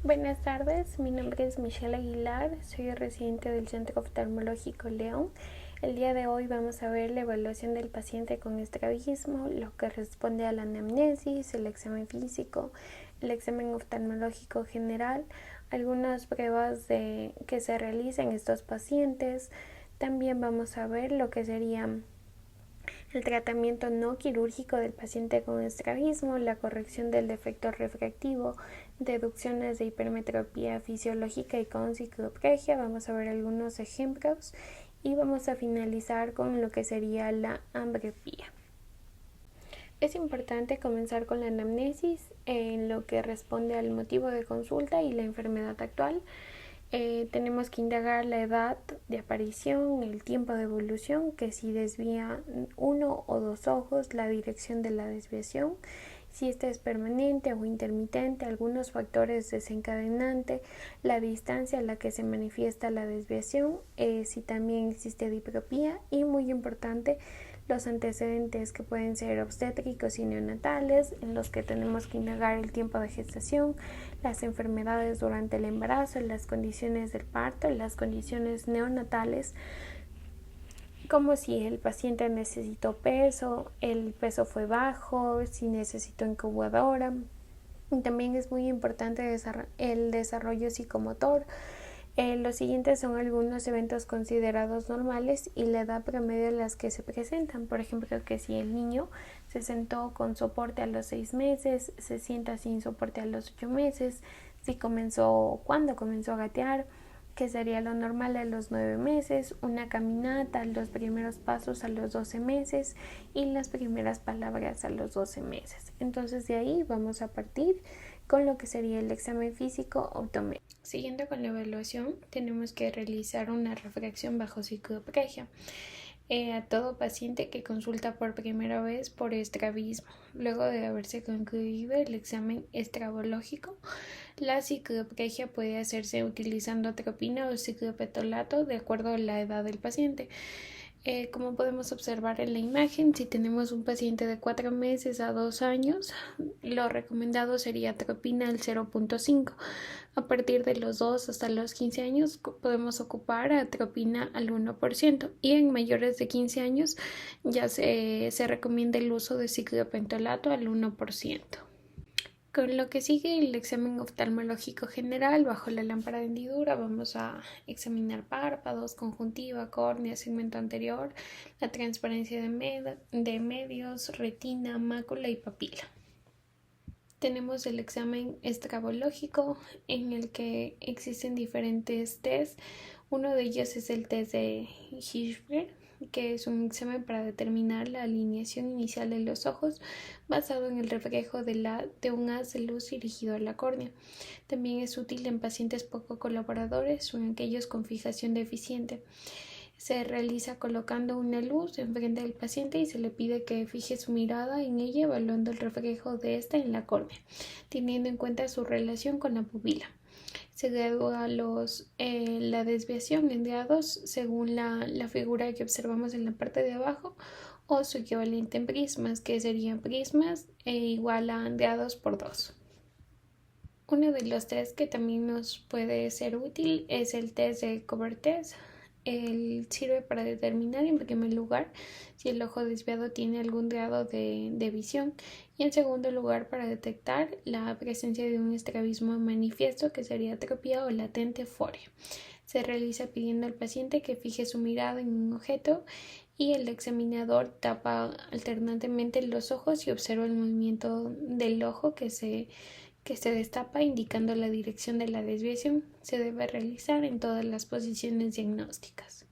Buenas tardes, mi nombre es Michelle Aguilar, soy residente del Centro Oftalmológico León. El día de hoy vamos a ver la evaluación del paciente con estrabismo, lo que responde a la anamnesis, el examen físico, el examen oftalmológico general, algunas pruebas que se realizan en estos pacientes. También vamos a ver lo que sería el tratamiento no quirúrgico del paciente con estrabismo, la corrección del defecto refractivo, deducciones de hipermetropía fisiológica y con cicloplegia. Vamos a ver algunos ejemplos y vamos a finalizar con lo que sería la ambliopía. Es importante comenzar con la anamnesis en lo que responde al motivo de consulta y la enfermedad actual. Tenemos que indagar la edad de aparición, el tiempo de evolución, que si desvía uno o dos ojos, la dirección de la desviación, si esta es permanente o intermitente, algunos factores desencadenantes, la distancia a la que se manifiesta la desviación, si también existe dipropía y muy importante, los antecedentes que pueden ser obstétricos y neonatales, en los que tenemos que indagar el tiempo de gestación, las enfermedades durante el embarazo, las condiciones del parto, las condiciones neonatales, como si el paciente necesitó peso, el peso fue bajo, si necesitó incubadora. También es muy importante el desarrollo psicomotor. Los siguientes son algunos eventos considerados normales y la edad promedio en las que se presentan. Por ejemplo, que si el niño se sentó con soporte a los 6 meses, se sienta sin soporte a los 8 meses, cuándo comenzó a gatear, que sería lo normal a los 9 meses, una caminata, los primeros pasos a los 12 meses y las primeras palabras a los 12 meses. Entonces de ahí vamos a partir con lo que sería el examen físico optométrico. Siguiendo con la evaluación, tenemos que realizar una refracción bajo cicloplegia a todo paciente que consulta por primera vez por estrabismo. Luego de haberse concluido el examen estrabológico, la cicloplegia puede hacerse utilizando atropina o ciclopetolato de acuerdo a la edad del paciente. Como podemos observar en la imagen, si tenemos un paciente de 4 meses a 2 años, lo recomendado sería atropina al 0.5. A partir de los 2 hasta los 15 años podemos ocupar atropina al 1% y en mayores de 15 años ya se recomienda el uso de ciclopentolato al 1%. Con lo que sigue el examen oftalmológico general, bajo la lámpara de hendidura vamos a examinar párpados, conjuntiva, córnea, segmento anterior, la transparencia de medios, retina, mácula y papila. Tenemos el examen estrabológico en el que existen diferentes tests. Uno de ellos es el test de Hirschberg, que es un examen para determinar la alineación inicial de los ojos basado en el reflejo de un haz de luz dirigido a la córnea. También es útil en pacientes poco colaboradores o en aquellos con fijación deficiente. Se realiza colocando una luz enfrente del paciente y se le pide que fije su mirada en ella evaluando el reflejo de esta en la córnea, teniendo en cuenta su relación con la pupila. Se gradúa la desviación en grados según la figura que observamos en la parte de abajo o su equivalente en prismas, que serían prismas igual a grados por 2. Uno de los test que también nos puede ser útil es el test de Cover Test. Él sirve para determinar en primer lugar si el ojo desviado tiene algún grado de visión y en segundo lugar para detectar la presencia de un estrabismo manifiesto que sería atropía o latente foria. Se realiza pidiendo al paciente que fije su mirada en un objeto y el examinador tapa alternantemente los ojos y observa el movimiento del ojo que se destapa indicando la dirección de la desviación. Se debe realizar en todas las posiciones diagnósticas.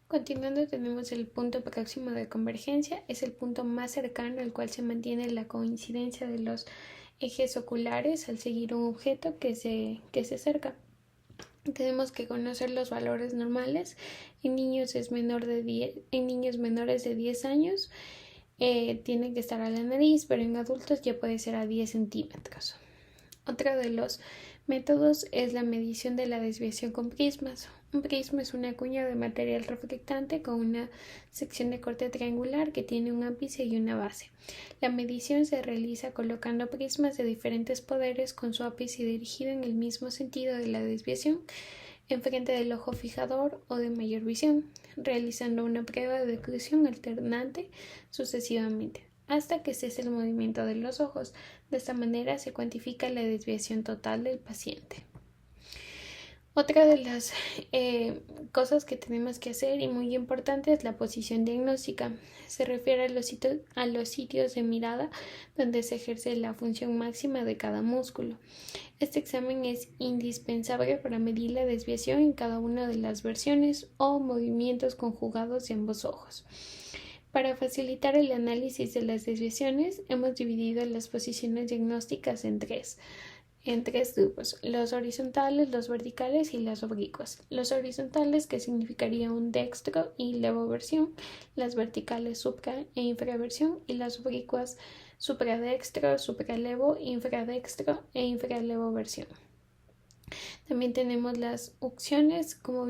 Continuando tenemos el punto próximo de convergencia, es el punto más cercano al cual se mantiene la coincidencia de los ejes oculares al seguir un objeto que se acerca. Tenemos que conocer los valores normales. En niños menores de 10 años tiene que estar a la nariz, pero en adultos ya puede ser a 10 centímetros. Otro de los métodos es la medición de la desviación con prismas. Un prisma es una cuña de material reflectante con una sección de corte triangular que tiene un ápice y una base. La medición se realiza colocando prismas de diferentes poderes con su ápice dirigido en el mismo sentido de la desviación enfrente del ojo fijador o de mayor visión, realizando una prueba de oclusión alternante sucesivamente, hasta que cese el movimiento de los ojos. De esta manera se cuantifica la desviación total del paciente. Otra de las cosas que tenemos que hacer y muy importante es la posición diagnóstica. Se refiere a los sitios de mirada donde se ejerce la función máxima de cada músculo. Este examen es indispensable para medir la desviación en cada una de las versiones o movimientos conjugados de ambos ojos. Para facilitar el análisis de las desviaciones, hemos dividido las posiciones diagnósticas en tres grupos: los horizontales, los verticales y las oblicuas. Los horizontales, que significaría un dextro y levoversión; las verticales, supra e infraversión; y las oblicuas, supradextro, supralevo, infradextro e infralevoversión. También tenemos las ucciones, como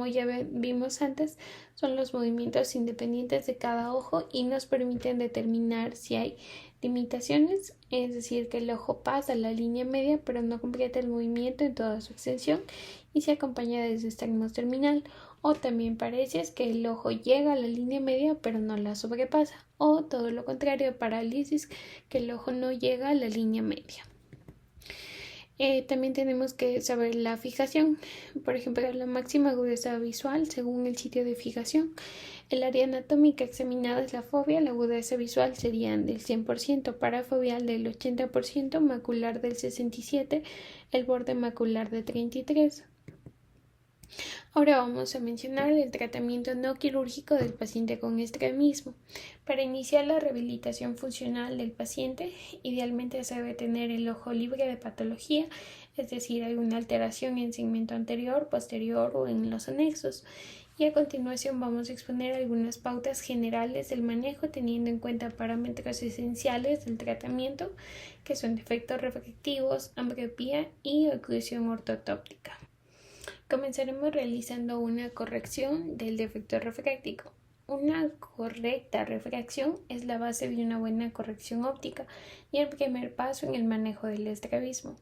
ya vimos antes, son los movimientos independientes de cada ojo y nos permiten determinar si hay limitaciones, es decir, que el ojo pasa la línea media pero no completa el movimiento en toda su extensión y se acompaña desde extremos terminal, o también pareces que el ojo llega a la línea media pero no la sobrepasa, o todo lo contrario, parálisis, que el ojo no llega a la línea media. También tenemos que saber la fijación, por ejemplo, la máxima agudeza visual según el sitio de fijación. El área anatómica examinada es la fovea. La agudeza visual sería del 100%, parafoveal del 80%, macular del 67%, el borde macular de 33%. Ahora vamos a mencionar el tratamiento no quirúrgico del paciente con estrabismo. Para iniciar la rehabilitación funcional del paciente, idealmente se debe tener el ojo libre de patología, es decir, alguna alteración en segmento anterior, posterior o en los anexos. Y a continuación vamos a exponer algunas pautas generales del manejo teniendo en cuenta parámetros esenciales del tratamiento, que son defectos refractivos, ambliopía y oclusión ortotóptica. Comenzaremos realizando una corrección del defecto refractivo. Una correcta refracción es la base de una buena corrección óptica y el primer paso en el manejo del estrabismo.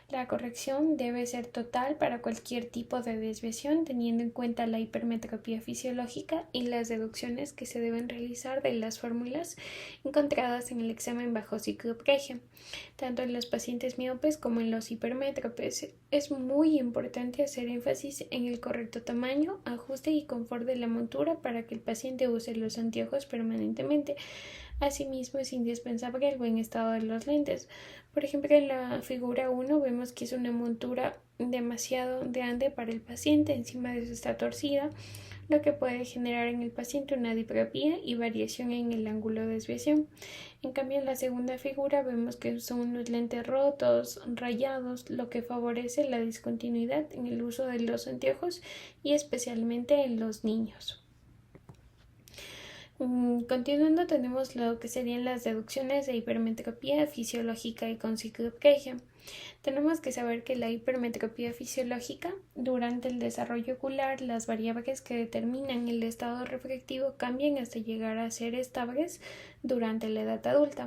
La corrección debe ser total para cualquier tipo de desviación, teniendo en cuenta la hipermetropía fisiológica y las deducciones que se deben realizar de las fórmulas encontradas en el examen bajo ciclo Prege. Tanto en los pacientes miopes como en los hipermétropes, es muy importante hacer énfasis en el correcto tamaño, ajuste y confort de la montura para que el paciente use los anteojos permanentemente. Asimismo, es indispensable el buen estado de los lentes. Por ejemplo, en la figura 1 vemos que es una montura demasiado grande para el paciente, encima de eso está torcida, lo que puede generar en el paciente una diplopía y variación en el ángulo de desviación. En cambio, en la segunda figura vemos que son unos lentes rotos, rayados, lo que favorece la discontinuidad en el uso de los anteojos y especialmente en los niños. Continuando, tenemos lo que serían las deducciones de hipermetropía fisiológica y con ciclo Prege. Tenemos que saber que la hipermetropía fisiológica, durante el desarrollo ocular, las variables que determinan el estado refractivo cambian hasta llegar a ser estables durante la edad adulta.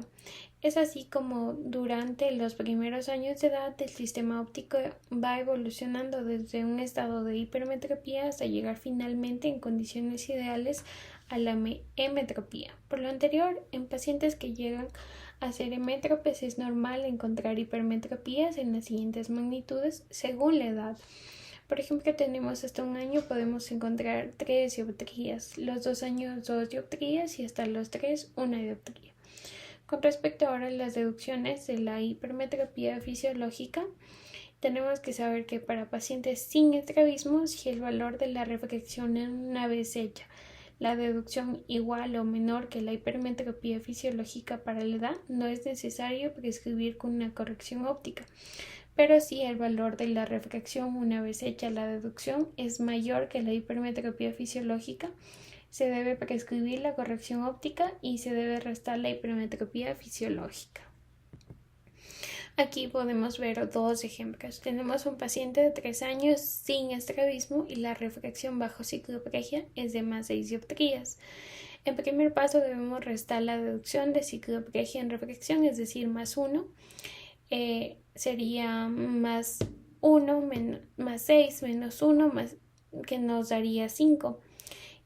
Es así como durante los primeros años de edad el sistema óptico va evolucionando desde un estado de hipermetropía hasta llegar finalmente en condiciones ideales a la emetropía. Por lo anterior, en pacientes que llegan a ser emétropes es normal encontrar hipermetropías en las siguientes magnitudes según la edad. Por ejemplo, tenemos hasta 1 año podemos encontrar 3 dioptrías, los 2 años 2 dioptrías y hasta los 3 1 dioptría. Con respecto ahora a las deducciones de la hipermetropía fisiológica, tenemos que saber que para pacientes sin estrabismo, si el valor de la refracción una vez hecha la deducción igual o menor que la hipermetropía fisiológica para la edad, no es necesario prescribir con una corrección óptica. Pero si el valor de la refracción una vez hecha la deducción es mayor que la hipermetropía fisiológica, se debe prescribir la corrección óptica y se debe restar la hipermetropía fisiológica. Aquí podemos ver dos ejemplos. Tenemos un paciente de 3 años sin estrabismo y la refracción bajo cicloplegia es de más 6 dioptrías. En primer paso debemos restar la deducción de cicloplegia en refracción, es decir, más 1. Sería más 1, más 6, menos 1, que nos daría 5.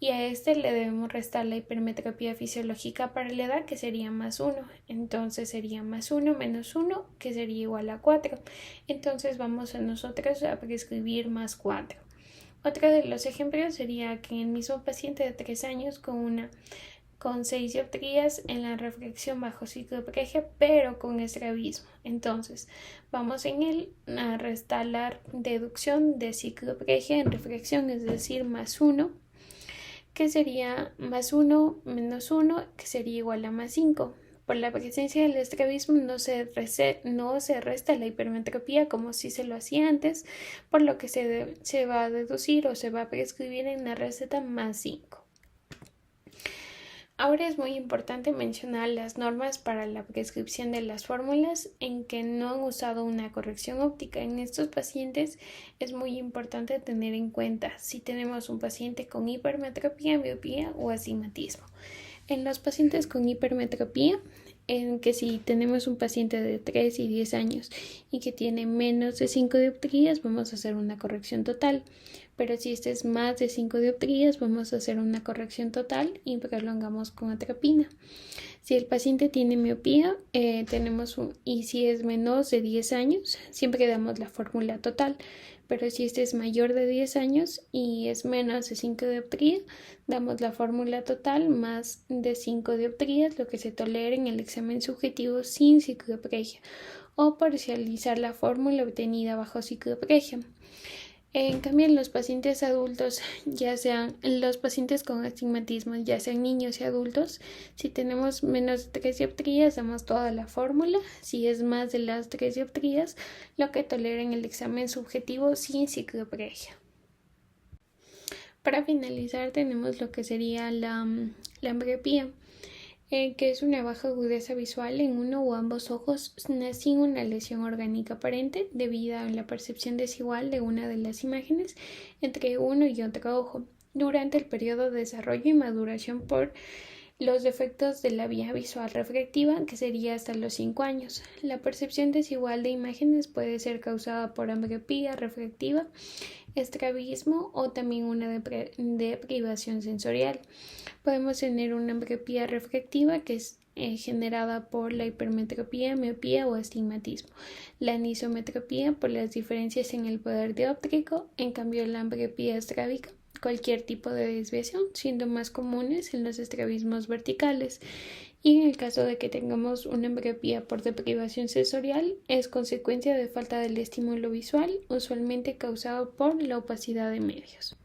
Y a este le debemos restar la hipermetropía fisiológica para la edad, que sería más 1. Entonces sería más 1 menos 1, que sería igual a 4. Entonces vamos a nosotros a prescribir más 4. Otro de los ejemplos sería que en el mismo paciente de 3 años con 6 dioptrías en la refracción bajo cicloplegia, pero con estrabismo. Entonces vamos en él a restar la deducción de cicloplegia en refracción, es decir, más 1, que sería más 1 menos 1, que sería igual a más 5. Por la presencia del estrabismo no se resta la hipermetropía como si se lo hacía antes, por lo que se va a deducir o se va a prescribir en la receta más 5. Ahora es muy importante mencionar las normas para la prescripción de las fórmulas en que no han usado una corrección óptica. En estos pacientes es muy importante tener en cuenta si tenemos un paciente con hipermetropía, miopía o astigmatismo. En los pacientes con hipermetropía, en que si tenemos un paciente de 3 y 10 años y que tiene menos de 5 dioptrías, vamos a hacer una corrección total. Pero si este es más de 5 dioptrías, vamos a hacer una corrección total y prolongamos con atropina. Si el paciente tiene miopía, y si es menos de 10 años, siempre damos la fórmula total. Pero si este es mayor de 10 años y es menos de 5 dioptrías, damos la fórmula total más de 5 dioptrías, lo que se tolera en el examen subjetivo sin cicloplegia, o parcializar la fórmula obtenida bajo cicloplegia. En cambio, en los pacientes adultos, ya sean los pacientes con astigmatismo, ya sean niños y adultos, si tenemos menos de 3 dioptrías, damos toda la fórmula. Si es más de las 3 dioptrías, lo que tolera en el examen subjetivo sin cicloplegia. Para finalizar, tenemos lo que sería la ambliopía, que es una baja agudeza visual en uno o ambos ojos sin una lesión orgánica aparente debido a la percepción desigual de una de las imágenes entre uno y otro ojo durante el periodo de desarrollo y maduración por los defectos de la vía visual refractiva, que sería hasta los 5 años. La percepción desigual de imágenes puede ser causada por ambliopía refractiva, estrabismo o también una deprivación sensorial. Podemos tener una ambliopía refractiva que es generada por la hipermetropía, miopía o astigmatismo. La anisometropía por las diferencias en el poder dióptrico, en cambio la ambliopía estrábica cualquier tipo de desviación, siendo más comunes en los estrabismos verticales. Y en el caso de que tengamos una ambliopía por deprivación sensorial, es consecuencia de falta del estímulo visual, usualmente causado por la opacidad de medios.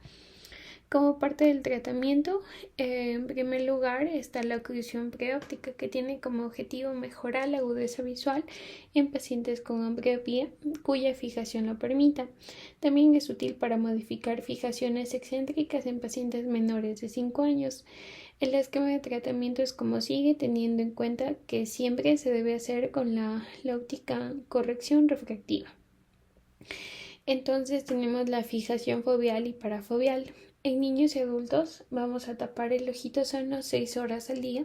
Como parte del tratamiento, en primer lugar está la oclusión preóptica, que tiene como objetivo mejorar la agudeza visual en pacientes con ambliopía cuya fijación lo permita. También es útil para modificar fijaciones excéntricas en pacientes menores de 5 años. El esquema de tratamiento es como sigue, teniendo en cuenta que siempre se debe hacer con la óptica corrección refractiva. Entonces tenemos la fijación foveal y parafoveal. En niños y adultos vamos a tapar el ojito sano 6 horas al día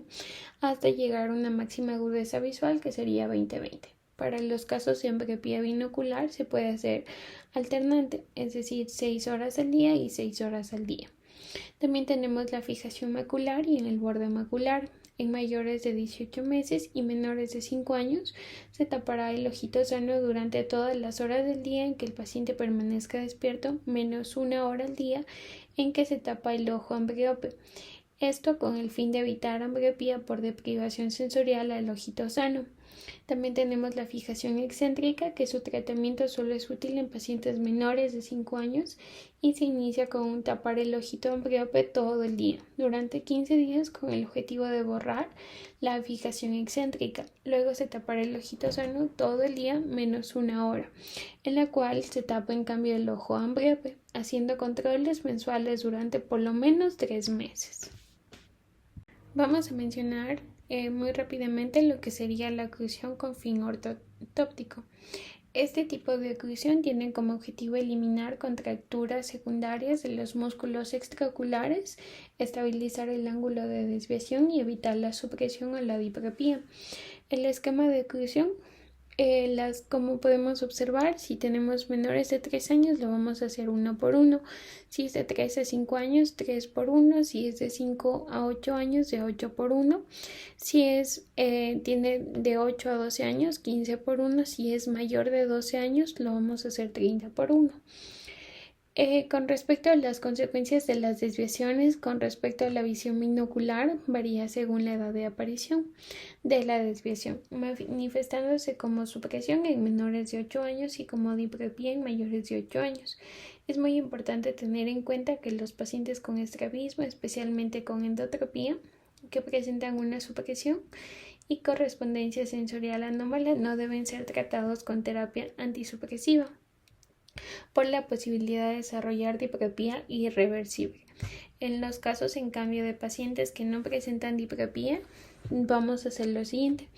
hasta llegar a una máxima agudeza visual, que sería 20-20. Para los casos de ambliopía binocular se puede hacer alternante, es decir, 6 horas al día y 6 horas al día. También tenemos la fijación macular y en el borde macular. En mayores de 18 meses y menores de 5 años se tapará el ojito sano durante todas las horas del día en que el paciente permanezca despierto, menos 1 hora al día en que se tapa el ojo ambliope. Esto con el fin de evitar ambliopía por deprivación sensorial al ojito sano. También tenemos la fijación excéntrica, que su tratamiento solo es útil en pacientes menores de 5 años y se inicia con tapar el ojito ambliope todo el día, durante 15 días con el objetivo de borrar la fijación excéntrica. Luego se tapará el ojito sano todo el día menos 1 hora, en la cual se tapa en cambio el ojo ambliope, haciendo controles mensuales durante por lo menos 3 meses. Vamos a mencionar muy rápidamente lo que sería la oclusión con fin ortotóptico. Este tipo de oclusión tiene como objetivo eliminar contracturas secundarias de los músculos extraoculares, estabilizar el ángulo de desviación y evitar la supresión o la diplopía. El esquema de oclusión, como podemos observar, si tenemos menores de 3 años lo vamos a hacer 1 por 1, si es de 3 a 5 años 3 por 1, si es de 5 a 8 años de 8 por 1, si tiene de 8 a 12 años 15 por 1, si es mayor de 12 años lo vamos a hacer 30 por 1. Con respecto a las consecuencias de las desviaciones, con respecto a la visión binocular, varía según la edad de aparición de la desviación, manifestándose como supresión en menores de 8 años y como diplopía en mayores de 8 años. Es muy importante tener en cuenta que los pacientes con estrabismo, especialmente con endotropía, que presentan una supresión y correspondencia sensorial anómala, no deben ser tratados con terapia antisupresiva por la posibilidad de desarrollar diplopía irreversible. En los casos, en cambio, de pacientes que no presentan diplopía, vamos a hacer lo siguiente.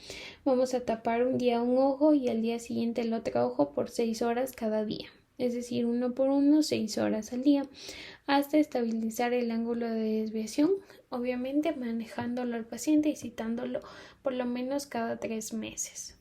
Vamos a tapar un día un ojo y al día siguiente el otro ojo por 6 horas cada día. Es decir, 1 por 1, 6 horas al día, hasta estabilizar el ángulo de desviación, obviamente manejándolo al paciente y citándolo por lo menos cada 3 meses.